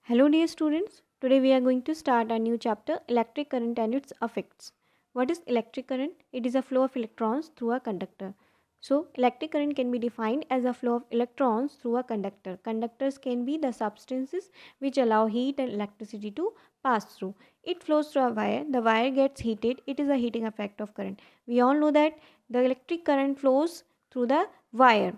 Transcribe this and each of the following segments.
Hello dear students, today we are going to start a new chapter, electric current and its effects. What is electric current? It is a flow of electrons through a conductor. So electric current can be defined as a flow of electrons through a conductor. Conductors can be the substances which allow heat and electricity to pass through. It flows through a wire, the wire gets heated, it is a heating effect of current. We all know that the electric current flows through the wire,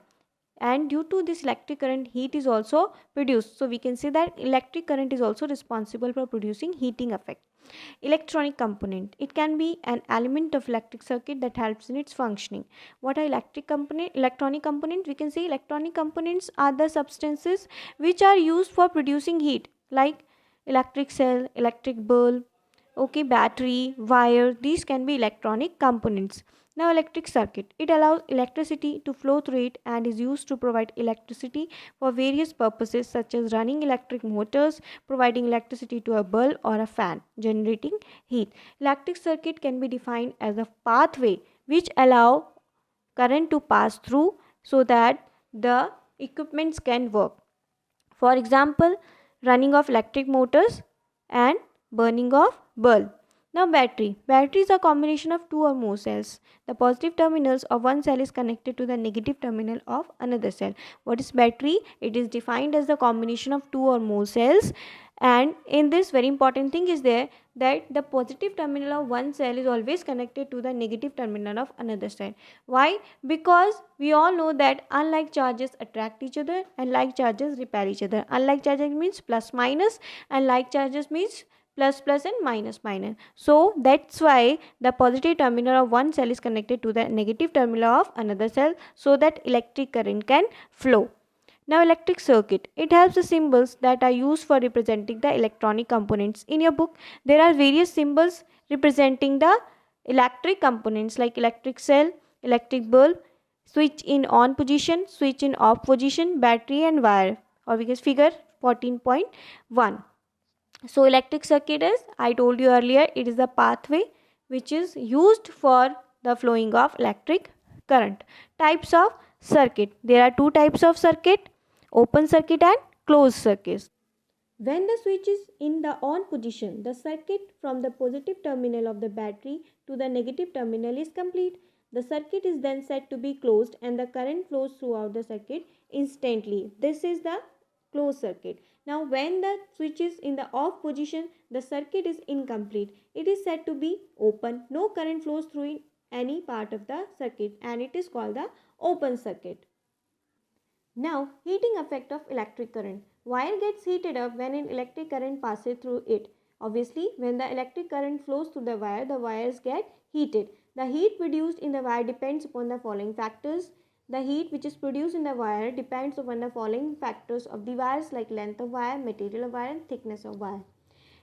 and due to this electric current heat is also produced. So we can say that electric current is also responsible for producing heating effect. Electronic component, it can be an element of electric circuit that helps in its functioning. What are electronic components? We can say electronic components are the substances which are used for producing heat, like electric cell, electric bulb, okay, battery, wire. These can be electronic components. Now electric circuit, it allows electricity to flow through it and is used to provide electricity for various purposes such as running electric motors, providing electricity to a bulb or a fan, generating heat. Electric circuit can be defined as a pathway which allow current to pass through so that the equipments can work. For example, running of electric motors and burning of bulb. Now battery. Battery is a combination of two or more cells. The positive terminals of one cell is connected to the negative terminal of another cell. What is battery? It is defined as the combination of two or more cells, and in this very important thing is there that the positive terminal of one cell is always connected to the negative terminal of another cell. Why? Because we all know that unlike charges attract each other and like charges repel each other. Unlike charges means plus minus and like charges means plus plus and minus minus. So that's why the positive terminal of one cell is connected to the negative terminal of another cell so that electric current can flow. Now electric circuit, it helps the symbols that are used for representing the electronic components. In your book there are various symbols representing the electric components like electric cell, electric bulb, switch in on position, switch in off position, battery and wire, or we can figure 14.1. So electric circuit is, I told you earlier, it is the pathway which is used for the flowing of electric current. Types of circuit, there are two types of circuit, open circuit and closed circuits. When the switch is in the on position, the circuit from the positive terminal of the battery to the negative terminal is complete. The circuit is then said to be closed and the current flows throughout the circuit instantly. This is the closed circuit. Now when the switch is in the off position, the circuit is incomplete. It is said to be open. No current flows through any part of the circuit and it is called the open circuit. Now, heating effect of electric current. Wire gets heated up when an electric current passes through it. Obviously, when the electric current flows through the wires get heated. The heat produced in the wire depends upon the following factors. The heat which is produced in the wire depends upon the following factors of the wires like length of wire, material of wire and thickness of wire.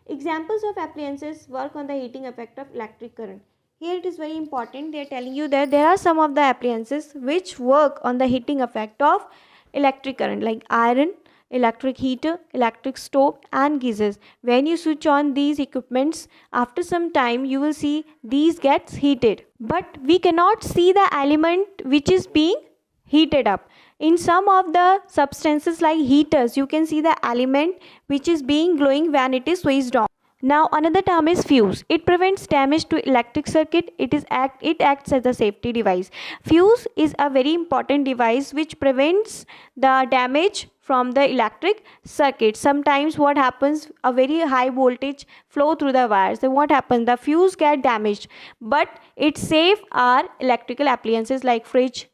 Examples of appliances work on the heating effect of electric current. Here it is very important, they are telling you that there are some of the appliances which work on the heating effect of electric current like iron, electric heater, electric stove and geysers. When you switch on these equipments, after some time you will see these gets heated, but we cannot see the element which is being heated up. In some of the substances like heaters, you can see the element which is being glowing when it is switched on. Now another term is fuse. It prevents damage to electric circuit. It acts as a safety device. Fuse is a very important device which prevents the damage from the electric circuit. Sometimes what happens, a very high voltage flow through the wires. Then what happens? The fuse get damaged, but it save our electrical appliances like fridge,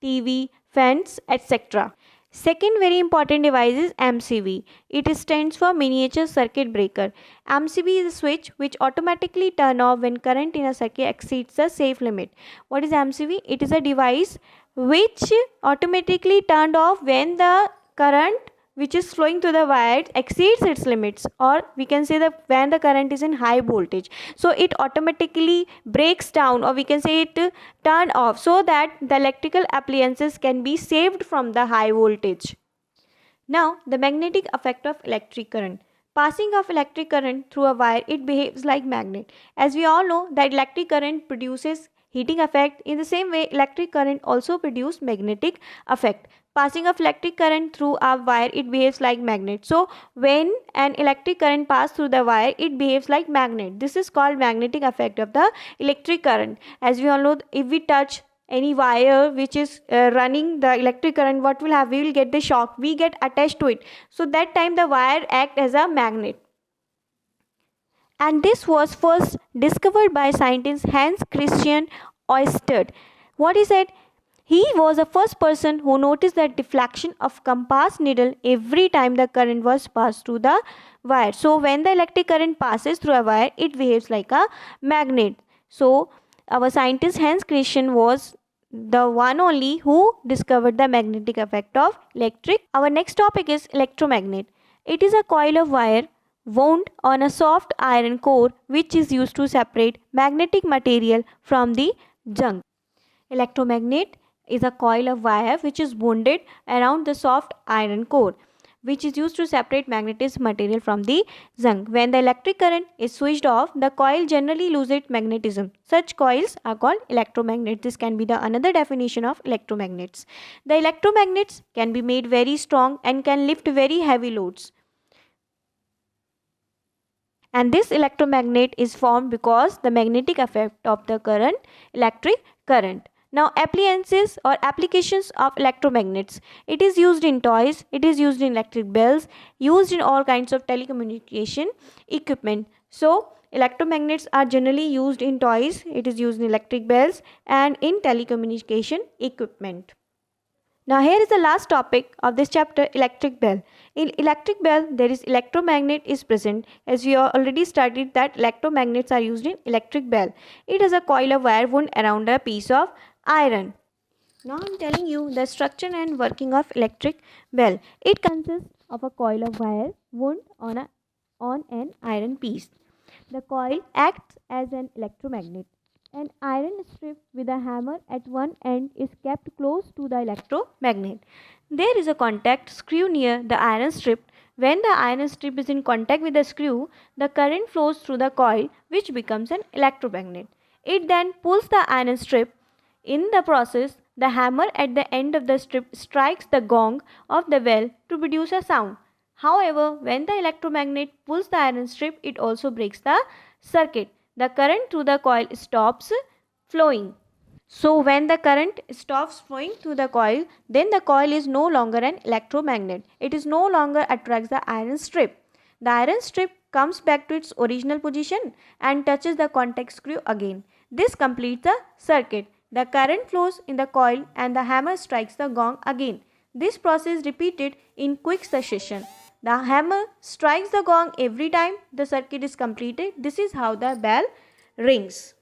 TV, fans, etc. Second very important device is MCB. It stands for miniature circuit breaker. MCB is a switch which automatically turn off when current in a circuit exceeds the safe limit. What is MCB? It is a device which automatically turned off when the current which is flowing through the wire exceeds its limits, or we can say that when the current is in high voltage, so it automatically breaks down, or we can say it turn off, so that the electrical appliances can be saved from the high voltage. Now the magnetic effect of electric current. Passing of electric current through a wire, it behaves like magnet. As we all know that electric current produces heating effect, in the same way electric current also produce magnetic effect. passing of electric current through a wire, it behaves like magnet. So when an electric current passes through the wire, it behaves like magnet. This is called magnetic effect of the electric current. As we all know, if we touch any wire which is running the electric current, what will happen? We will get the shock, we get attached to it, so that time the wire act as a magnet. And this was first discovered by scientist Hans Christian Ørsted. What he said? He was the first person who noticed the deflection of compass needle every time the current was passed through the wire. So when the electric current passes through a wire, it behaves like a magnet. So our scientist Hans Christian was the one only who discovered the magnetic effect of electric. Our next topic is electromagnet. It is a coil of wire wound on a soft iron core which is used to separate magnetic material from the junk. Electromagnet is a coil of wire which is wounded around the soft iron core which is used to separate magnetic material from the junk. When the electric current is switched off, the coil generally loses its magnetism. Such coils are called electromagnets. This can be the another definition of electromagnets. The electromagnets can be made very strong and can lift very heavy loads. And this electromagnet is formed because the magnetic effect of the current, electric current. Now appliances or applications of electromagnets. It is used in toys, it is used in electric bells, used in all kinds of telecommunication equipment. So electromagnets are generally used in toys, it is used in electric bells and in telecommunication equipment. Now here is the last topic of this chapter, electric bell. In electric bell, there is electromagnet is present. As we already studied that electromagnets are used in electric bell. It has a coil of wire wound around a piece of iron. Now I am telling you the structure and working of electric bell. It consists of a coil of wire wound on an iron piece. The coil acts as an electromagnet. An iron strip with a hammer at one end is kept close to the electromagnet. There is a contact screw near the iron strip. When the iron strip is in contact with the screw, the current flows through the coil, which becomes an electromagnet. It then pulls the iron strip. In the process, the hammer at the end of the strip strikes the gong of the bell to produce a sound. However, when the electromagnet pulls the iron strip, it also breaks the circuit. The current through the coil stops flowing. So when the current stops flowing through the coil, then the coil is no longer an electromagnet. It is no longer attracts the iron strip. The iron strip comes back to its original position and touches the contact screw again. This completes the circuit. The current flows in the coil and the hammer strikes the gong again. This process is repeated in quick succession. The hammer strikes the gong every time the circuit is completed. This is how the bell rings.